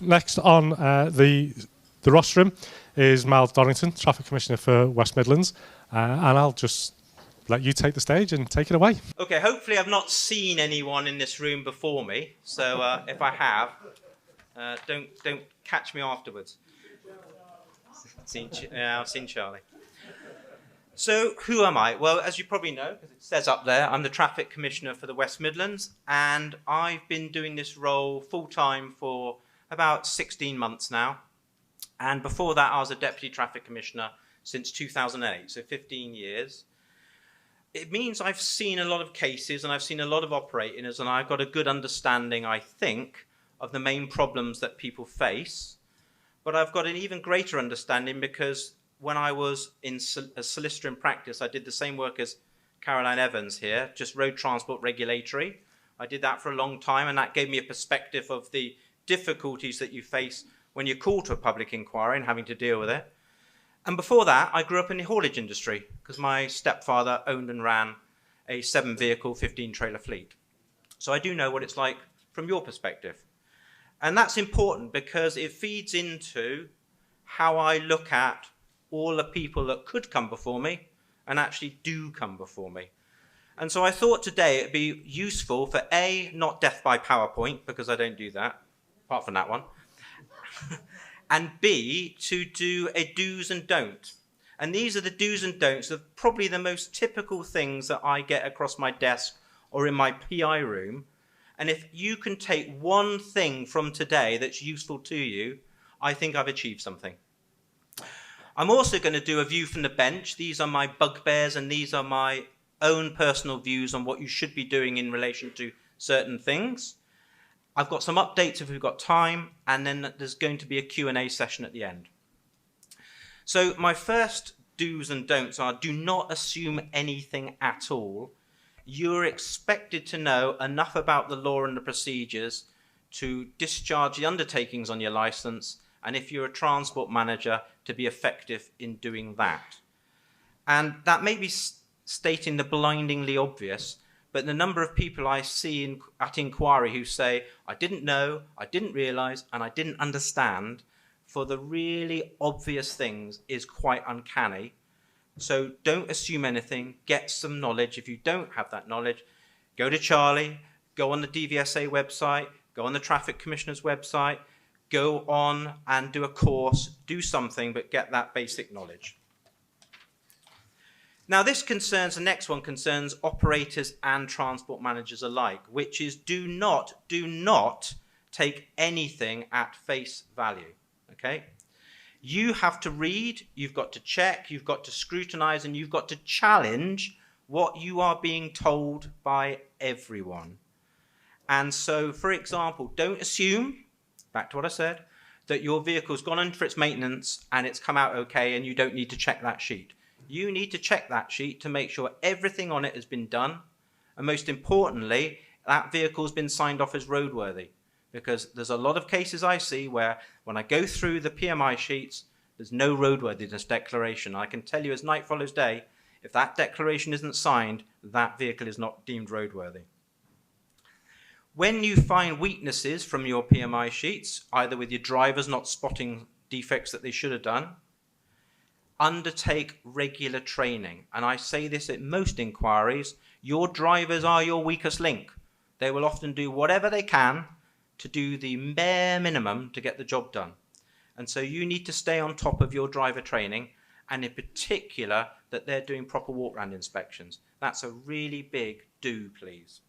Next on the rostrum is Mal Dorrington, Traffic Commissioner for West Midlands, and I'll just let you take the stage and take it away. Okay, hopefully I've not seen anyone in this room before me, so if I have, don't catch me afterwards. I've seen Charlie. So who am I? Well, as you probably know, because it says up there, I'm the Traffic Commissioner for the West Midlands, and I've been doing this role full-time for about 16 months now. And before that, I was a Deputy Traffic Commissioner since 2008, so 15 years. It means I've seen a lot of cases and I've seen a lot of operators, and I've got a good understanding, I think, of the main problems that people face. But I've got an even greater understanding because when I was a solicitor in practice, I did the same work as Caroline Evans here, just road transport regulatory. I did that for a long time, and that gave me a perspective of the difficulties that you face when you're called to a public inquiry and having to deal with it. And before that, I grew up in the haulage industry because my stepfather owned and ran a 7-vehicle, 15-trailer fleet. So I do know what it's like from your perspective. And that's important because it feeds into how I look at all the people that could come before me and actually do come before me. And so I thought today it'd be useful for A, not death by PowerPoint, because I don't do that, apart from that one, and B, to do a do's and don'ts. And these are the do's and don'ts of probably the most typical things that I get across my desk or in my PI room. And if you can take one thing from today that's useful to you, I think I've achieved something. I'm also going to do a view from the bench. These are my bugbears, and these are my own personal views on what you should be doing in relation to certain things. I've got some updates if we've got time, and then there's going to be a Q&A session at the end. So my first do's and don'ts are: do not assume anything at all. You're expected to know enough about the law and the procedures to discharge the undertakings on your license, and if you're a transport manager, to be effective in doing that. And that may be stating the blindingly obvious, but the number of people I see at inquiry who say, I didn't know, I didn't realise, and I didn't understand for the really obvious things is quite uncanny. So don't assume anything, get some knowledge. If you don't have that knowledge, go to Charlie, go on the DVSA website, go on the Traffic Commissioner's website, go on and do a course, do something, but get that basic knowledge. Now this concerns, the next one concerns operators and transport managers alike, which is do not take anything at face value, okay? You have to read, you've got to check, you've got to scrutinize, and you've got to challenge what you are being told by everyone. And so, for example, don't assume, back to what I said, that your vehicle's gone in for its maintenance and it's come out okay and you don't need to check that sheet. You need to check that sheet to make sure everything on it has been done, and most importantly, that vehicle's been signed off as roadworthy. Because there's a lot of cases I see where when I go through the PMI sheets, there's no roadworthiness declaration. I can tell you as night follows day, if that declaration isn't signed, that vehicle is not deemed roadworthy. When you find weaknesses from your PMI sheets, either with your drivers not spotting defects that they should have done, undertake regular training. And I say this at most inquiries, your drivers are your weakest link. They will often do whatever they can to do the bare minimum to get the job done. And so you need to stay on top of your driver training, and in particular that they're doing proper walk-round inspections. That's a really big do, please.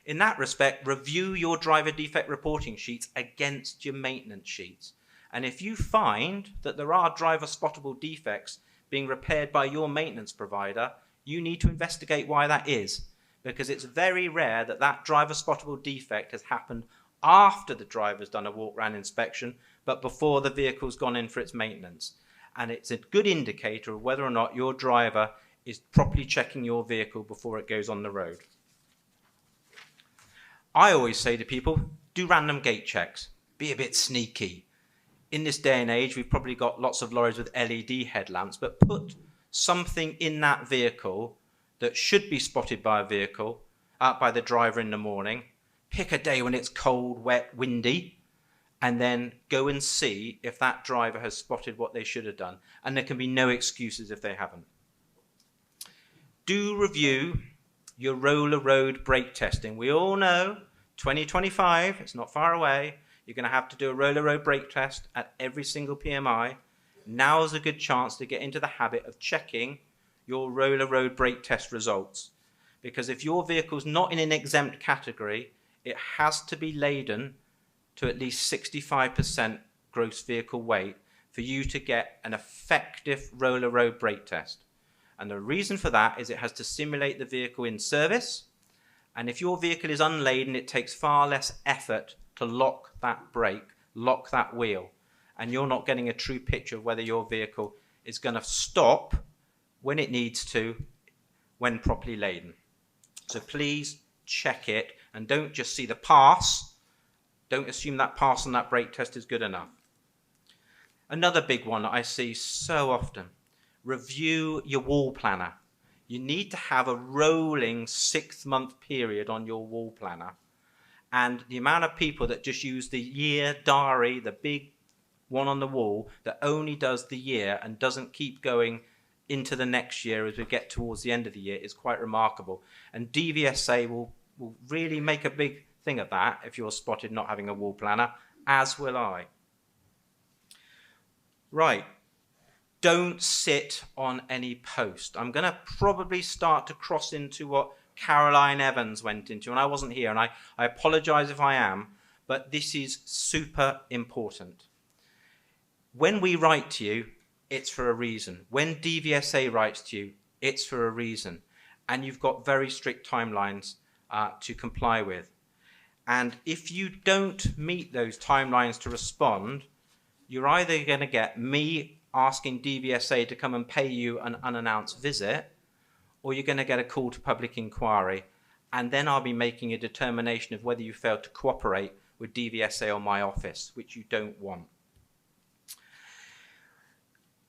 In that respect, review your driver defect reporting sheets against your maintenance sheets. And if you find that there are driver spottable defects being repaired by your maintenance provider, you need to investigate why that is, because it's very rare that that driver spottable defect has happened after the driver's done a walk-round inspection, but before the vehicle's gone in for its maintenance. And it's a good indicator of whether or not your driver is properly checking your vehicle before it goes on the road. I always say to people, do random gate checks. Be a bit sneaky. In this day and age, we've probably got lots of lorries with LED headlamps, but put something in that vehicle that should be spotted by a vehicle, by the driver in the morning, pick a day when it's cold, wet, windy, and then go and see if that driver has spotted what they should have done. And there can be no excuses if they haven't. Do review your roller road brake testing. We all know 2025, it's not far away, you're going to have to do a roller road brake test at every single PMI. Now is a good chance to get into the habit of checking your roller road brake test results. Because if your vehicle's not in an exempt category, it has to be laden to at least 65% gross vehicle weight for you to get an effective roller road brake test. And the reason for that is it has to simulate the vehicle in service. And if your vehicle is unladen, it takes far less effort to lock that brake, lock that wheel. And you're not getting a true picture of whether your vehicle is going to stop when it needs to, when properly laden. So please check it and don't just see the pass. Don't assume that pass on that brake test is good enough. Another big one that I see so often, review your wall planner. You need to have a rolling 6-month period on your wall planner. And the amount of people that just use the year diary, the big one on the wall, that only does the year and doesn't keep going into the next year as we get towards the end of the year is quite remarkable. And DVSA will really make a big thing of that if you're spotted not having a wall planner, as will I. Right. Don't sit on any post. I'm going to probably start to cross into what Caroline Evans went into, and I wasn't here, and I apologize if I am, but this is super important. When we write to you, it's for a reason. When DVSA writes to you, it's for a reason. And you've got very strict timelines to comply with. And if you don't meet those timelines to respond, you're either going to get me asking DVSA to come and pay you an unannounced visit, or you're going to get a call to public inquiry, and then I'll be making a determination of whether you failed to cooperate with DVSA or my office, which you don't want.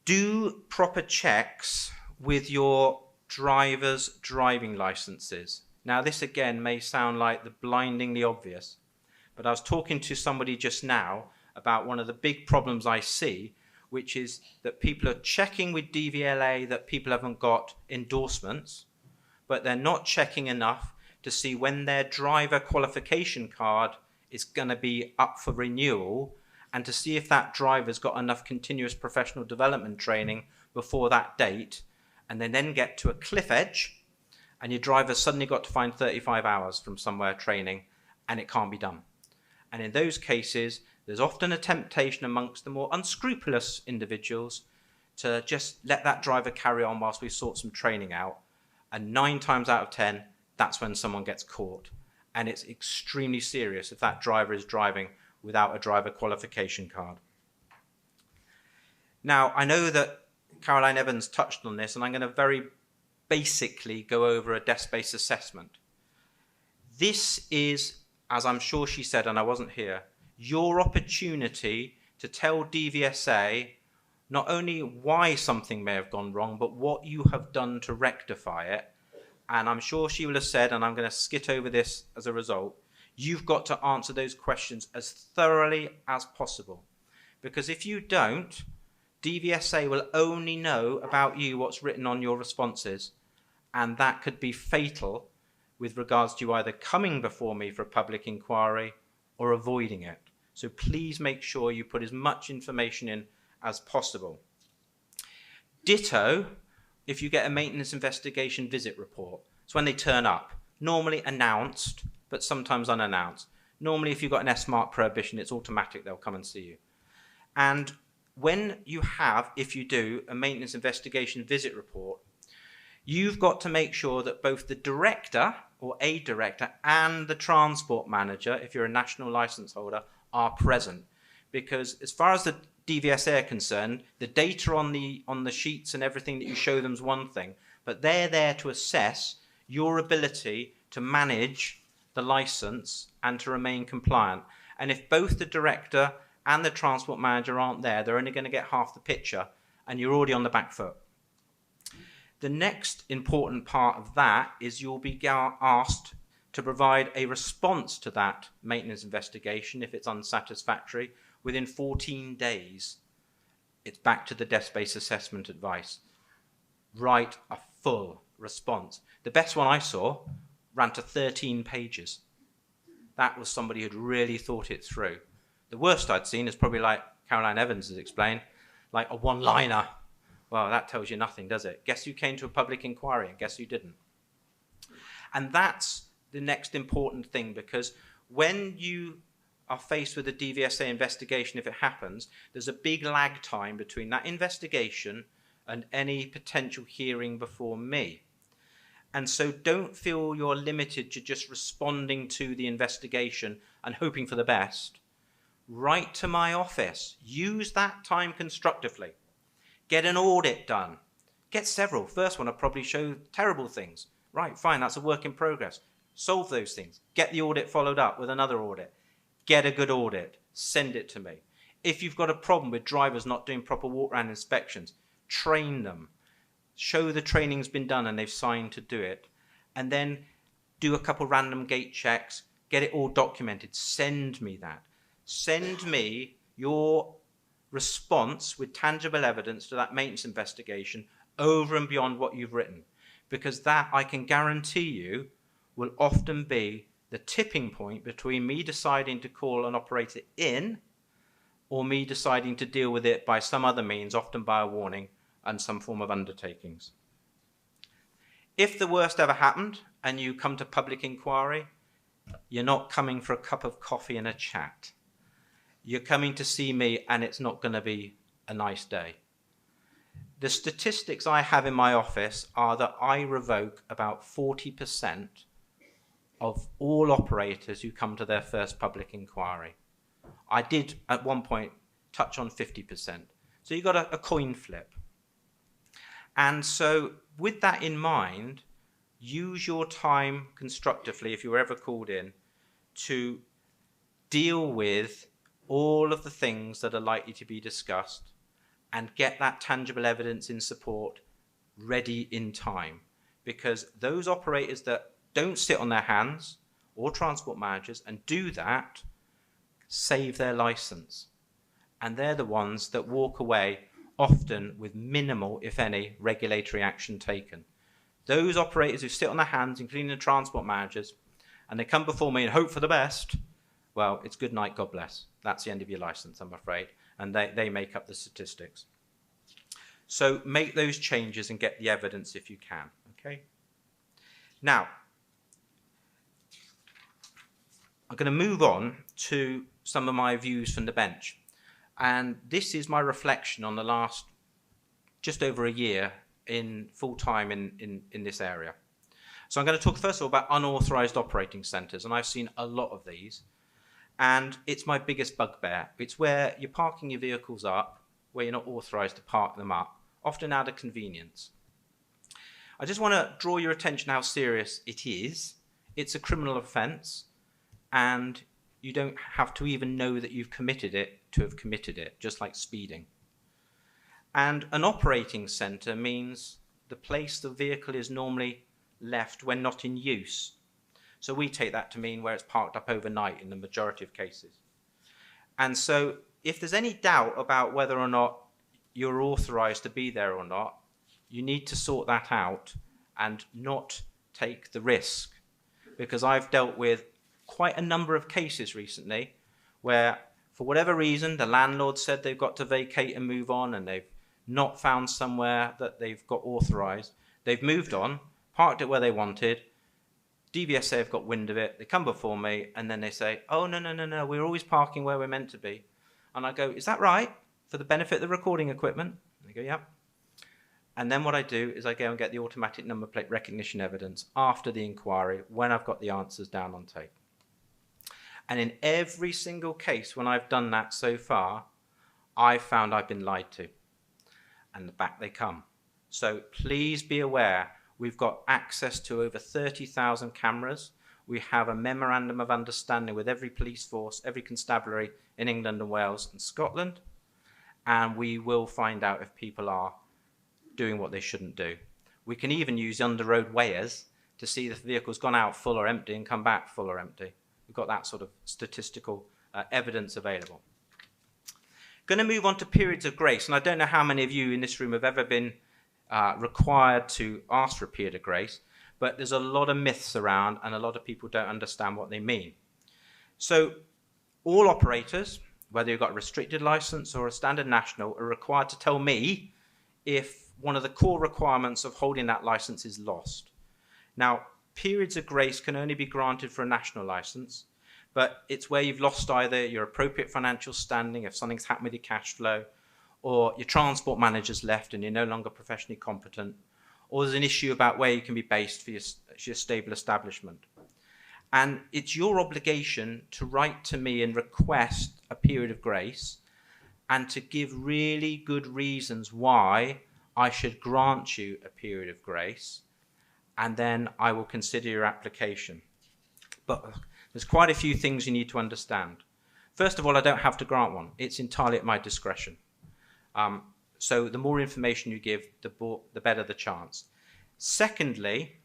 Do proper checks with your driver's driving licenses. Now, this again may sound like the blindingly obvious, but I was talking to somebody just now about one of the big problems I see, which is that people are checking with DVLA that people haven't got endorsements, but they're not checking enough to see when their driver qualification card is going to be up for renewal, and to see if that driver's got enough continuous professional development training before that date, and they then get to a cliff edge, and your driver suddenly got to find 35 hours from somewhere training, and it can't be done. And in those cases, there's often a temptation amongst the more unscrupulous individuals to just let that driver carry on whilst we sort some training out. And 9 times out of 10, that's when someone gets caught. And it's extremely serious if that driver is driving without a driver qualification card. Now, I know that Caroline Evans touched on this, and I'm going to very basically go over a desk-based assessment. This is, as I'm sure she said, and I wasn't here, your opportunity to tell DVSA not only why something may have gone wrong, but what you have done to rectify it. And I'm sure she will have said, and I'm going to skit over this as a result, you've got to answer those questions as thoroughly as possible. Because if you don't, DVSA will only know about you what's written on your responses, and that could be fatal with regards to you either coming before me for a public inquiry or avoiding it. So please make sure you put as much information in as possible. Ditto if you get a maintenance investigation visit report. It's when they turn up, normally announced, but sometimes unannounced. Normally if you've got an S-mark prohibition, it's automatic, they'll come and see you. And when you have, if you do, a maintenance investigation visit report, you've got to make sure that both the director or a director and the transport manager, if you're a national license holder, are present. Because as far as the DVSA are concerned, the data on the sheets and everything that you show them is one thing, but they're there to assess your ability to manage the license and to remain compliant. And if both the director and the transport manager aren't there, they're only going to get half the picture, and you're already on the back foot. The next important part of that is you'll be asked to provide a response to that maintenance investigation if it's unsatisfactory within 14 days. It's back to the desk-based assessment advice. Write a full response. The best one I saw ran to 13 pages. That was somebody who'd really thought it through. The worst I'd seen is probably like Caroline Evans has explained, like a one-liner. Well, that tells you nothing, does it? Guess who came to a public inquiry and guess who didn't? And that's the next important thing, because when you are faced with a DVSA investigation, if it happens, there's a big lag time between that investigation and any potential hearing before me. And so don't feel you're limited to just responding to the investigation and hoping for the best. Write to my office. Use that time constructively. Get an audit done. Get several. First one will probably show terrible things. Right, fine, that's a work in progress. Solve those things. Get the audit followed up with another audit. Get a good audit. Send it to me. If you've got a problem with drivers not doing proper walk-around inspections, train them. Show the training's been done and they've signed to do it. And then do a couple random gate checks. Get it all documented. Send me that. Send me your response with tangible evidence to that maintenance investigation over and beyond what you've written. Because that, I can guarantee you, will often be the tipping point between me deciding to call an operator in or me deciding to deal with it by some other means, often by a warning and some form of undertakings. If the worst ever happened and you come to public inquiry, you're not coming for a cup of coffee and a chat. You're coming to see me and it's not going to be a nice day. The statistics I have in my office are that I revoke about 40% of all operators who come to their first public inquiry. I did at one point touch on 50%. So you've got a coin flip. And so with that in mind, use your time constructively if you're ever called in to deal with all of the things that are likely to be discussed and get that tangible evidence in support ready in time. Because those operators that don't sit on their hands, or transport managers, and do that, save their license. And they're the ones that walk away often with minimal, if any, regulatory action taken. Those operators who sit on their hands, including the transport managers, and they come before me and hope for the best, well, it's good night, God bless. That's the end of your license, I'm afraid. And they make up the statistics. So make those changes and get the evidence if you can, okay? Now, I'm going to move on to some of my views from the bench. And this is my reflection on the last just over a year in full-time in this area. So I'm going to talk first of all about unauthorised operating centres, and I've seen a lot of these. And it's my biggest bugbear. It's where you're parking your vehicles up, where you're not authorised to park them up, often out of convenience. I just want to draw your attention how serious it is. It's a criminal offence, and you don't have to even know that you've committed it to have committed it, just like speeding. And an operating centre means the place the vehicle is normally left when not in use. So we take that to mean where it's parked up overnight in the majority of cases. And so if there's any doubt about whether or not you're authorised to be there or not, you need to sort that out and not take the risk. Because I've dealt with quite a number of cases recently where, for whatever reason, the landlord said they've got to vacate and move on, and they've not found somewhere that they've got authorised. They've moved on, parked it where they wanted. DVSA have got wind of it. They come before me and then they say, oh, no, we're always parking where we're meant to be. And I go, is that right? For the benefit of the recording equipment? And they go, yeah. And then what I do is I go and get the automatic number plate recognition evidence after the inquiry when I've got the answers down on tape. And in every single case when I've done that so far, I've found I've been lied to. And back they come. So please be aware, we've got access to over 30,000 cameras. We have a memorandum of understanding with every police force, every constabulary in England and Wales and Scotland. And we will find out if people are doing what they shouldn't do. We can even use under-road weighers to see if the vehicle's gone out full or empty and come back full or empty. We've got that sort of statistical evidence available. Going to move on to periods of grace, and I don't know how many of you in this room have ever been required to ask for a period of grace, but there's a lot of myths around and a lot of people don't understand what they mean. So all operators, whether you've got a restricted license or a standard national, are required to tell me if one of the core requirements of holding that license is lost. Now, periods of grace can only be granted for a national license, but it's where you've lost either your appropriate financial standing, if something's happened with your cash flow, or your transport manager's left and you're no longer professionally competent, or there's an issue about where you can be based for your stable establishment. And it's your obligation to write to me and request a period of grace and to give really good reasons why I should grant you a period of grace, and then I will consider your application. But there's quite a few things you need to understand. First of all, I don't have to grant one. It's entirely at my discretion. So the more information you give, the better the chance. Secondly,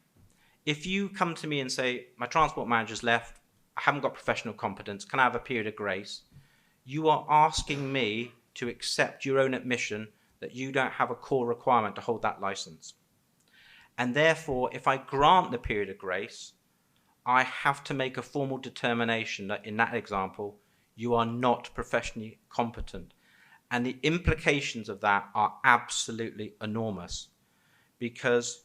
if you come to me and say, my transport manager's left, I haven't got professional competence, can I have a period of grace? You are asking me to accept your own admission that you don't have a core requirement to hold that license. And therefore, if I grant the period of grace, I have to make a formal determination that in that example, you are not professionally competent. And the implications of that are absolutely enormous, because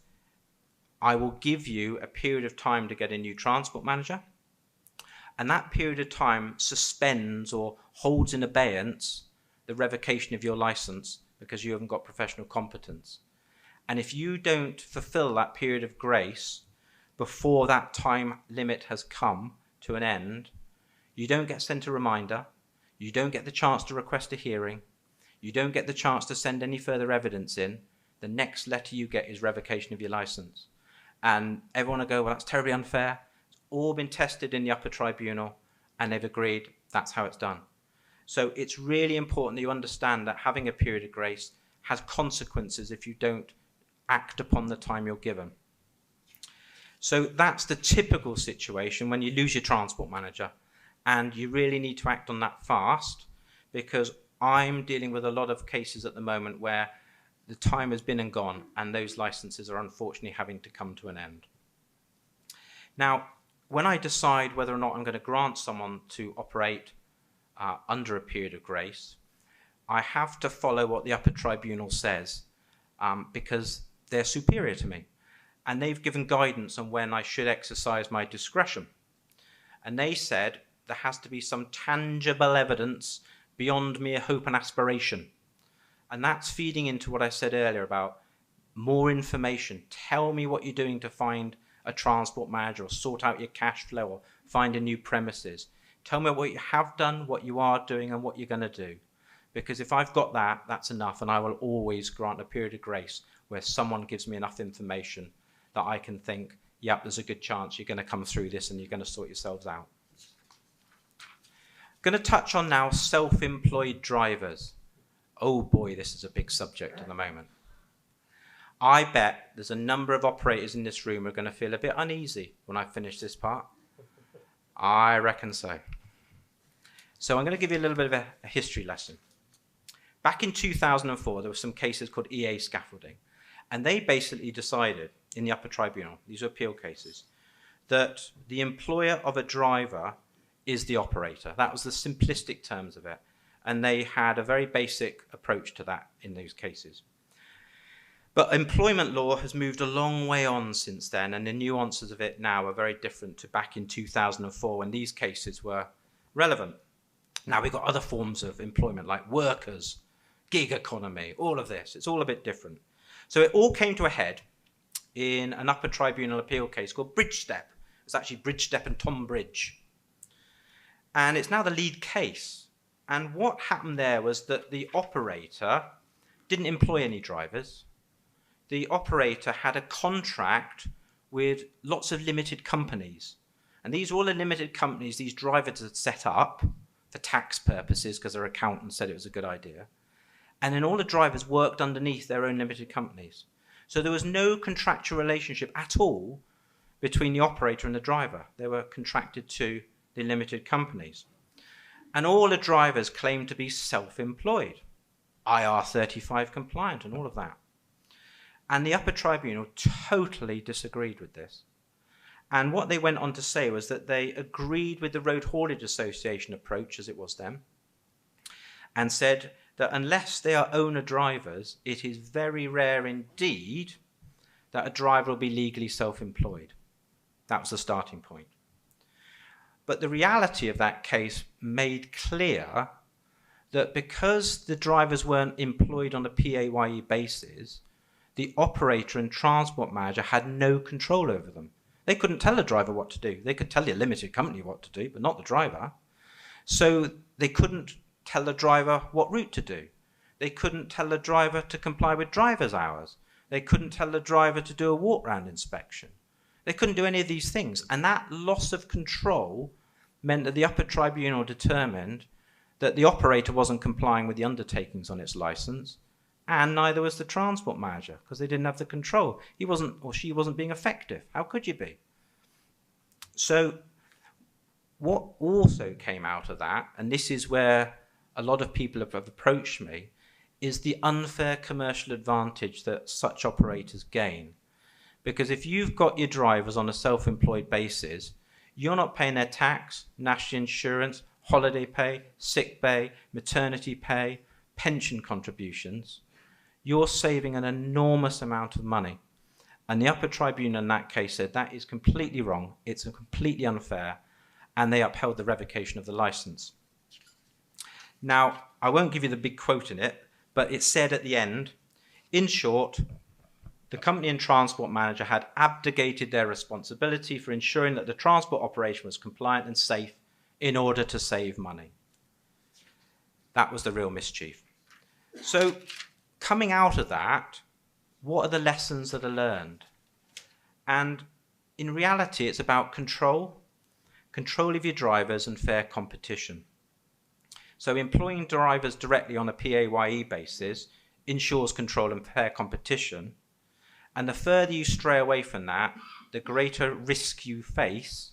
I will give you a period of time to get a new transport manager, and that period of time suspends or holds in abeyance the revocation of your license because you haven't got professional competence. And if you don't fulfill that period of grace before that time limit has come to an end, you don't get sent a reminder, you don't get the chance to request a hearing, you don't get the chance to send any further evidence in. The next letter you get is revocation of your license. And everyone will go, well, that's terribly unfair. It's all been tested in the upper tribunal and they've agreed that's how it's done. So it's really important that you understand that having a period of grace has consequences if you don't act upon the time you're given. So that's the typical situation when you lose your transport manager, and you really need to act on that fast, because I'm dealing with a lot of cases at the moment where the time has been and gone, and those licenses are unfortunately having to come to an end. Now, when I decide whether or not I'm going to grant someone to operate under a period of grace, I have to follow what the upper tribunal says, because they're superior to me. And they've given guidance on when I should exercise my discretion. And they said there has to be some tangible evidence beyond mere hope and aspiration. And that's feeding into what I said earlier about more information. Tell me what you're doing to find a transport manager, or sort out your cash flow, or find a new premises. Tell me what you have done, what you are doing, and what you're going to do. Because if I've got that, that's enough, and I will always grant a period of grace where someone gives me enough information that I can think, yep, there's a good chance you're going to come through this and you're going to sort yourselves out. Going to touch on now self-employed drivers. Oh boy, this is a big subject at the moment. I bet there's a number of operators in this room who are going to feel a bit uneasy when I finish this part. I reckon so. So I'm going to give you a little bit of a history lesson. Back in 2004, there were some cases called EA scaffolding. And they basically decided in the upper tribunal, these are appeal cases, that the employer of a driver is the operator. That was the simplistic terms of it. And they had a very basic approach to that in those cases. But employment law has moved a long way on since then, and the nuances of it now are very different to back in 2004 when these cases were relevant. Now we've got other forms of employment like workers, gig economy, all of this. It's all a bit different. So it all came to a head in an upper tribunal appeal case called Bridgestep. It's actually Bridgestep and Tom Bridge. And it's now the lead case. And what happened there was that the operator didn't employ any drivers. The operator had a contract with lots of limited companies. And these were all the limited companies these drivers had set up for tax purposes because their accountant said it was a good idea. And then all the drivers worked underneath their own limited companies. So there was no contractual relationship at all between the operator and the driver. They were contracted to the limited companies. And all the drivers claimed to be self-employed, IR35 compliant and all of that. And the upper tribunal totally disagreed with this. And what they went on to say was that they agreed with the Road Haulage Association approach, as it was then, and said that unless they are owner-drivers, it is very rare indeed that a driver will be legally self-employed. That was the starting point. But the reality of that case made clear that because the drivers weren't employed on a PAYE basis, the operator and transport manager had no control over them. They couldn't tell the driver what to do. They could tell the limited company what to do, but not the driver. So they couldn't tell the driver what route to do. They couldn't tell the driver to comply with driver's hours. They couldn't tell the driver to do a walk-round inspection. They couldn't do any of these things. And that loss of control meant that the upper tribunal determined that the operator wasn't complying with the undertakings on its license, and neither was the transport manager, because they didn't have the control. He wasn't, or she wasn't being effective. How could you be? So what also came out of that, and this is where a lot of people have approached me, is the unfair commercial advantage that such operators gain. Because if you've got your drivers on a self-employed basis, you're not paying their tax, national insurance, holiday pay, sick pay, maternity pay, pension contributions. You're saving an enormous amount of money. And the upper tribunal in that case said that is completely wrong, it's completely unfair, and they upheld the revocation of the license. Now, I won't give you the big quote in it, but it said at the end, in short, the company and transport manager had abdicated their responsibility for ensuring that the transport operation was compliant and safe in order to save money. That was the real mischief. So coming out of that, what are the lessons that are learned? And in reality, it's about control of your drivers and fair competition. So employing drivers directly on a PAYE basis ensures control and fair competition. And the further you stray away from that, the greater risk you face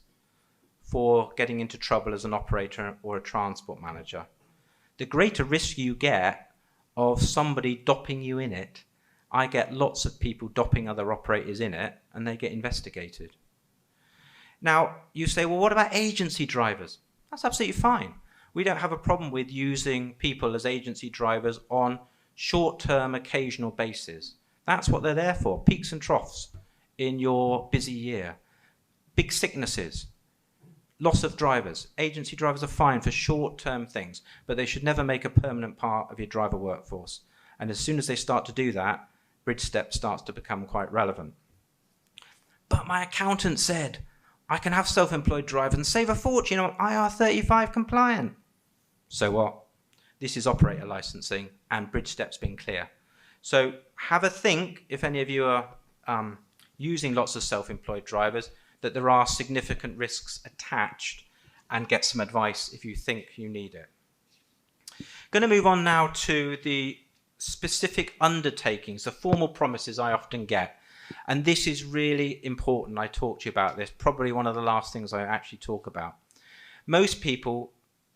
for getting into trouble as an operator or a transport manager. The greater risk you get of somebody dopping you in it. I get lots of people dopping other operators in it, and they get investigated. Now, you say, well, what about agency drivers? That's absolutely fine. We don't have a problem with using people as agency drivers on short-term, occasional basis. That's what they're there for, peaks and troughs in your busy year. Big sicknesses, loss of drivers. Agency drivers are fine for short-term things, but they should never make a permanent part of your driver workforce. And as soon as they start to do that, bridge step starts to become quite relevant. But my accountant said, I can have self-employed drivers and save a fortune on IR35 compliant. So what? This is operator licensing, and bridge step's been clear. So have a think, if any of you are using lots of self-employed drivers, that there are significant risks attached, and get some advice if you think you need it. Going to move on now to the specific undertakings, the formal promises I often get. And this is really important. I talk to you about this, probably one of the last things I actually talk about. Most people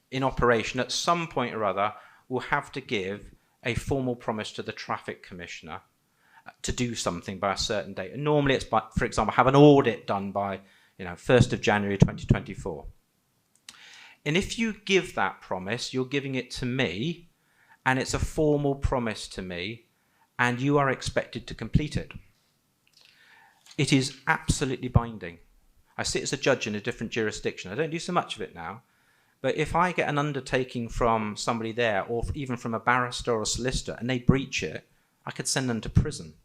in operation at some point or other will have to give a formal promise to the traffic commissioner to do something by a certain date. And normally it's by, for example, have an audit done by 1st of January 2024. And if you give that promise, you're giving it to me, and it's a formal promise to me, and you are expected to complete it. It is absolutely binding. I sit as a judge in a different jurisdiction. I don't do so much of it now. But if I get an undertaking from somebody there, or even from a barrister or a solicitor, and they breach it, I could send them to prison.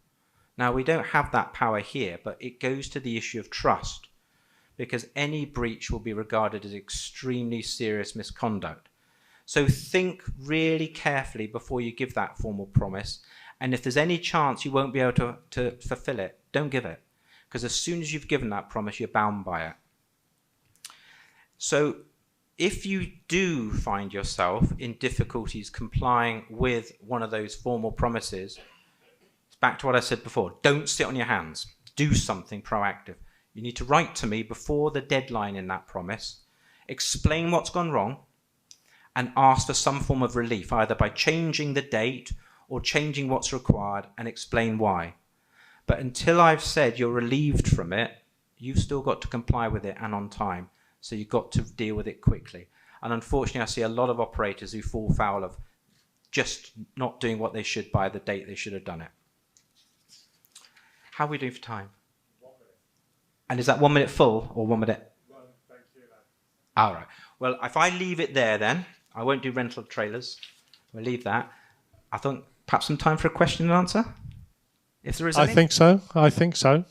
Now, we don't have that power here, but it goes to the issue of trust, because any breach will be regarded as extremely serious misconduct. So think really carefully before you give that formal promise, and if there's any chance you won't be able to fulfill it, don't give it, because as soon as you've given that promise, you're bound by it. So if you do find yourself in difficulties complying with one of those formal promises, back to what I said before. Don't sit on your hands. Do something proactive. You need to write to me before the deadline in that promise, explain what's gone wrong, and ask for some form of relief, either by changing the date or changing what's required, and explain why. But until I've said you're relieved from it, you've still got to comply with it and on time. So you've got to deal with it quickly. And unfortunately, I see a lot of operators who fall foul of just not doing what they should by the date they should have done it. How are we doing for time? 1 minute. And is that 1 minute full or 1 minute? Well, thank you then. All right. Well, if I leave it there then, I won't do rental trailers. We'll leave that. I think perhaps some time for a question and answer, if there is any. I think so. I think so.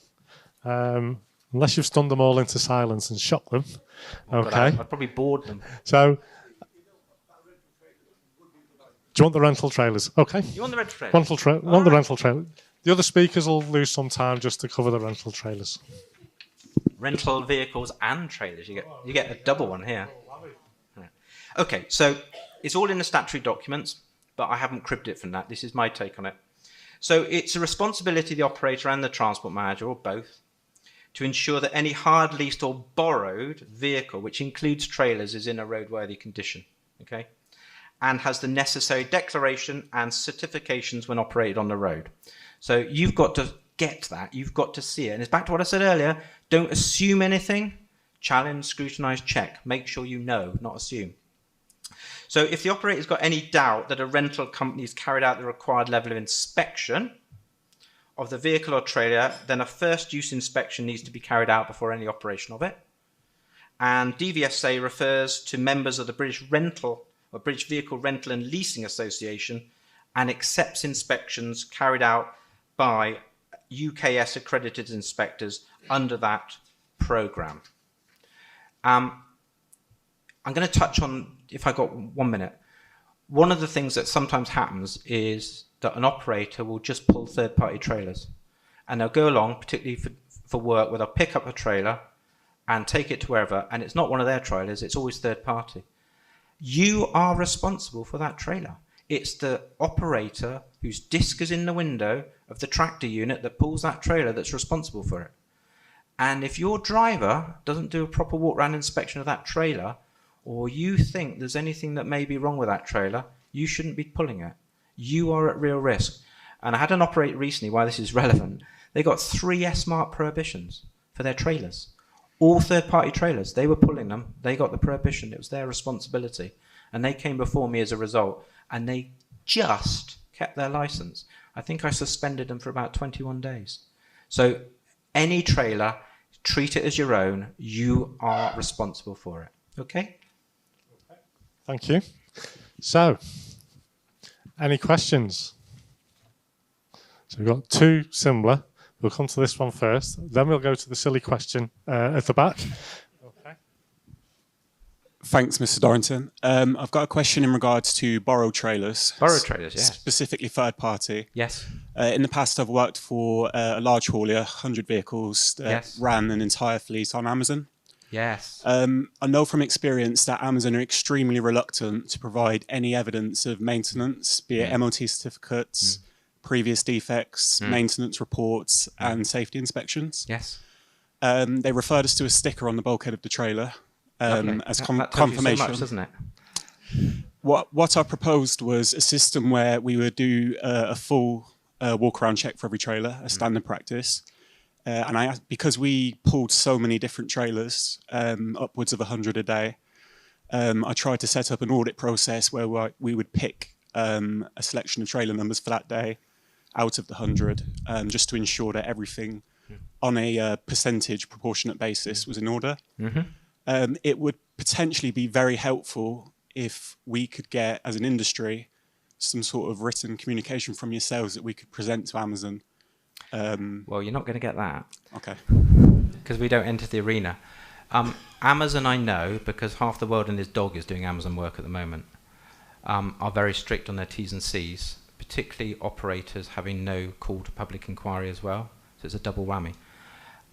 Unless you've stunned them all into silence and shocked them. Okay. I'd probably bored them. So, do you want the rental trailers? Okay. You want the rental trailers? Want the rental trailer. The other speakers will lose some time just to cover the rental trailers. Rental vehicles and trailers. You get a double one here. Right. Okay, so it's all in the statutory documents, but I haven't cribbed it from that. This is my take on it. So it's a responsibility of the operator and the transport manager, or both, to ensure that any hired, leased or borrowed vehicle, which includes trailers, is in a roadworthy condition, okay, and has the necessary declaration and certifications when operated on the road. So you've got to get that, you've got to see it. And it's back to what I said earlier, don't assume anything, challenge, scrutinise, check. Make sure you know, not assume. So if the operator's got any doubt that a rental company has carried out the required level of inspection of the vehicle or trailer, then a first use inspection needs to be carried out before any operation of it. And DVSA refers to members of the British Vehicle Rental and Leasing Association and accepts inspections carried out by UKS accredited inspectors under that programme. I'm going to touch on, if I got 1 minute, one of the things that sometimes happens is that an operator will just pull third-party trailers, and they'll go along, particularly for work, where they'll pick up a trailer and take it to wherever, and it's not one of their trailers, it's always third-party. You are responsible for that trailer. It's the operator whose disc is in the window of the tractor unit that pulls that trailer that's responsible for it. And if your driver doesn't do a proper walk-around inspection of that trailer, or you think there's anything that may be wrong with that trailer, you shouldn't be pulling it. You are at real risk. And I had an operator recently, why this is relevant, they got 3 S-Mark prohibitions for their trailers. All third-party trailers, they were pulling them, they got the prohibition, it was their responsibility. And they came before me as a result, and they just kept their license. I think I suspended them for about 21 days. So any trailer, treat it as your own, you are responsible for it. Okay? Thank you. So, any questions? So we've got 2 similar. We'll come to this one first. Then we'll go to the silly question at the back. Okay. Thanks, Mr. Dorrington. I've got a question in regards to borrowed trailers. Borrowed trailers, yes. Specifically third party. Yes. In the past, I've worked for a large haulier, 100 vehicles, that ran an entire fleet on Amazon. Yes. I know from experience that Amazon are extremely reluctant to provide any evidence of maintenance, be it MOT certificates, previous defects, maintenance reports, and safety inspections. Yes. They referred us to a sticker on the bulkhead of the trailer as that confirmation. So much, doesn't it? What I proposed was a system where we would do a full walk-around check for every trailer, a standard practice. And because we pulled so many different trailers, upwards of 100 a day, I tried to set up an audit process where we would pick a selection of trailer numbers for that day out of the 100, just to ensure that everything on a percentage proportionate basis was in order. It would potentially be very helpful if we could get, as an industry, some sort of written communication from yourselves that we could present to Amazon. Well, you're not going to get that. Okay. Because we don't enter the arena. Amazon, I know, because half the world and his dog is doing Amazon work at the moment, are very strict on their T's and C's, particularly operators having no call to public inquiry as well. So it's a double whammy.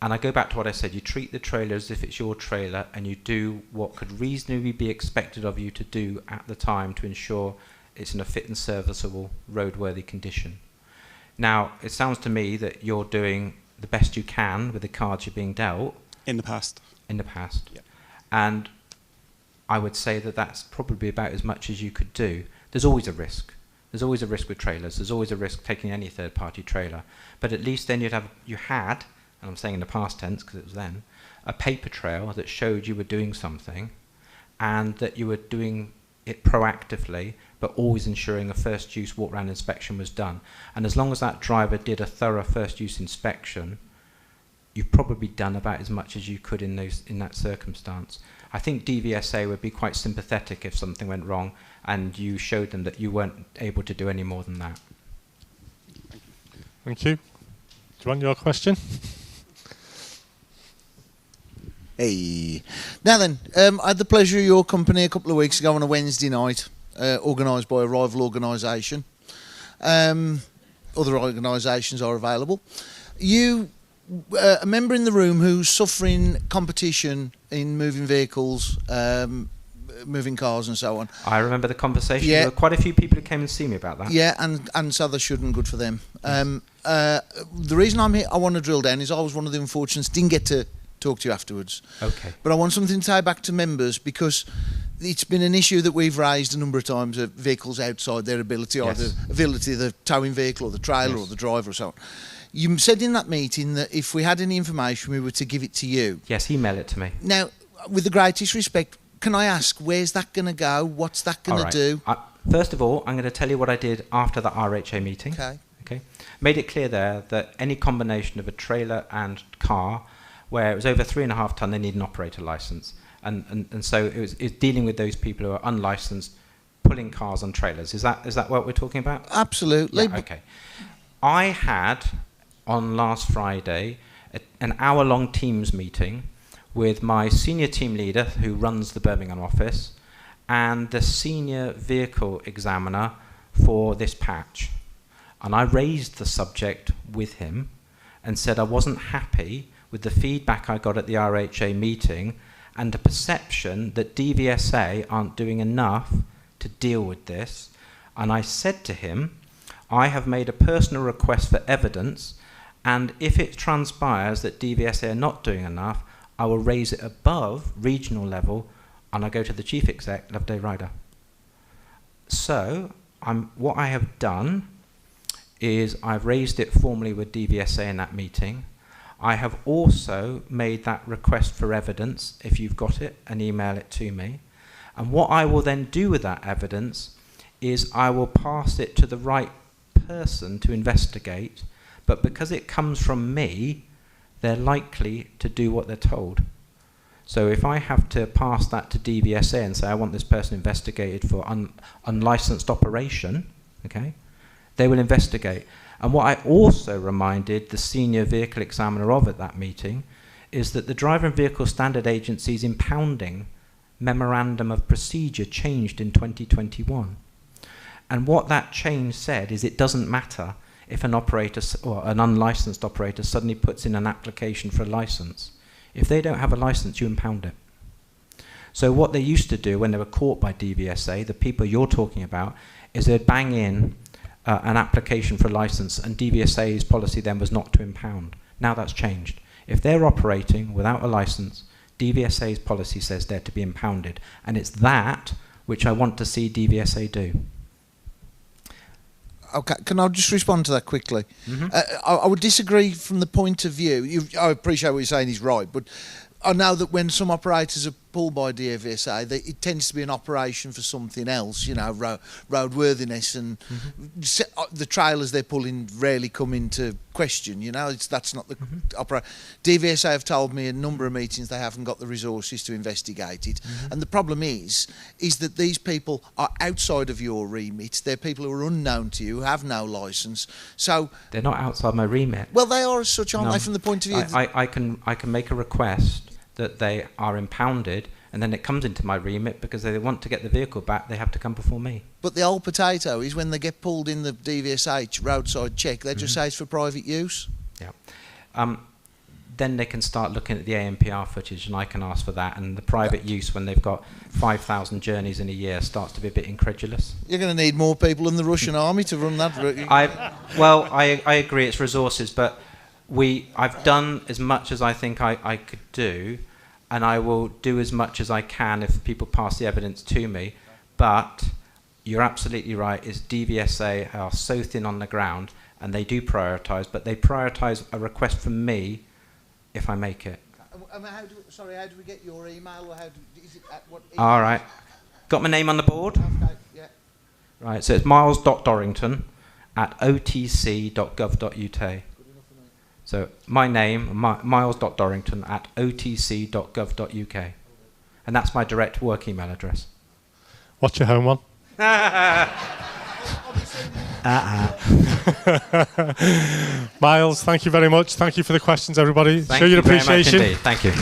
And I go back to what I said, you treat the trailer as if it's your trailer and you do what could reasonably be expected of you to do at the time to ensure it's in a fit and serviceable, roadworthy condition. Now, it sounds to me that you're doing the best you can with the cards you're being dealt. In the past. In the past. Yeah. And I would say that that's probably about as much as you could do. There's always a risk. There's always a risk with trailers. There's always a risk taking any third-party trailer. But at least then you had, and I'm saying in the past tense because it was then, a paper trail that showed you were doing something and that you were doing it proactively, but always ensuring a first use walk-round inspection was done. And as long as that driver did a thorough first use inspection, you've probably done about as much as you could in that circumstance. I think DVSA would be quite sympathetic if something went wrong and you showed them that you weren't able to do any more than that. Thank you. Do you want your question? Hey. Now then, I had the pleasure of your company a couple of weeks ago on a Wednesday night, organised by a rival organisation. Other organisations are available. You, a member in the room who's suffering competition in moving vehicles, moving cars and so on. I remember the conversation. Yeah. There were quite a few people who came and see me about that. Yeah, and so they shouldn't. Good for them. The reason I'm here, I want to drill down, is I was one of the unfortunates, didn't get to talk to you afterwards. Okay. But I want something to tie back to members, because it's been an issue that we've raised a number of times of vehicles outside their ability, Yes. or the ability of the towing vehicle or the trailer Yes. or the driver or so on. You said in that meeting that if we had any information, we were to give it to you. Yes, email it to me. Now, with the greatest respect, can I ask, where's that going to go? What's that going to do? First of all, I'm going to tell you what I did after the RHA meeting. Okay. Made it clear there that any combination of a trailer and car, where it was over 3.5 tonne, they need an operator licence. And so it was dealing with those people who are unlicensed, pulling cars on trailers. Is that what we're talking about? Absolutely. Yeah, okay. I had, on last Friday, an hour-long Teams meeting with my senior team leader, who runs the Birmingham office, and the senior vehicle examiner for this patch. And I raised the subject with him and said I wasn't happy with the feedback I got at the RHA meeting and the perception that DVSA aren't doing enough to deal with this. And I said to him, I have made a personal request for evidence, and if it transpires that DVSA are not doing enough, I will raise it above regional level, and I go to the chief exec, Loveday Ryder. So what I have done is I've raised it formally with DVSA in that meeting. I have also made that request for evidence, if you've got it, and email it to me. And what I will then do with that evidence is I will pass it to the right person to investigate, but because it comes from me, they're likely to do what they're told. So if I have to pass that to DVSA and say I want this person investigated for unlicensed operation, okay, they will investigate. And what I also reminded the senior vehicle examiner of at that meeting is that the Driver and Vehicle Standard Agency's impounding memorandum of procedure changed in 2021. And what that change said is it doesn't matter if an operator or an unlicensed operator suddenly puts in an application for a license. If they don't have a license, you impound it. So what they used to do when they were caught by DVSA, the people you're talking about, is they'd bang in an application for a license, and DVSA's policy then was not to impound. Now that's changed. If they're operating without a license, DVSA's policy says they're to be impounded, and it's that which I want to see DVSA do. Okay, can I just respond to that quickly? Mm-hmm. I would disagree from the point of view. I appreciate what you're saying is right, but I know that when some operators are pulled by DVSA, it tends to be an operation for something else, you know, roadworthiness, and the trailers they're pulling rarely come into question, you know, that's not the operator. DVSA have told me a number of meetings they haven't got the resources to investigate it, and the problem is that these people are outside of your remit. They're people who are unknown to you, who have no licence, so... They're not outside my remit. Well, they are as such, aren't they, from the point of view... I can make a request that they are impounded, and then it comes into my remit because they want to get the vehicle back, they have to come before me. But the old potato is when they get pulled in the DVSA roadside check, they just say it's for private use. Yeah. then they can start looking at the ANPR footage, and I can ask for that. And the private use, when they've got 5,000 journeys in a year, starts to be a bit incredulous. You're going to need more people in the Russian army to run that. I agree, it's resources, but I've done as much as I think I could do, and I will do as much as I can if people pass the evidence to me. But you're absolutely right, is DVSA are so thin on the ground, and they do prioritise, but they prioritise a request from me if I make it. How do we get your email? Or is it at what All right. Got my name on the board? Okay, yeah. Right, so it's miles.dorrington@otc.gov.uk. So my name, miles.dorrington@otc.gov.uk. And that's my direct work email address. What's your home one? Miles, thank you very much. Thank you for the questions, everybody. Show your appreciation. Very much indeed. Thank you.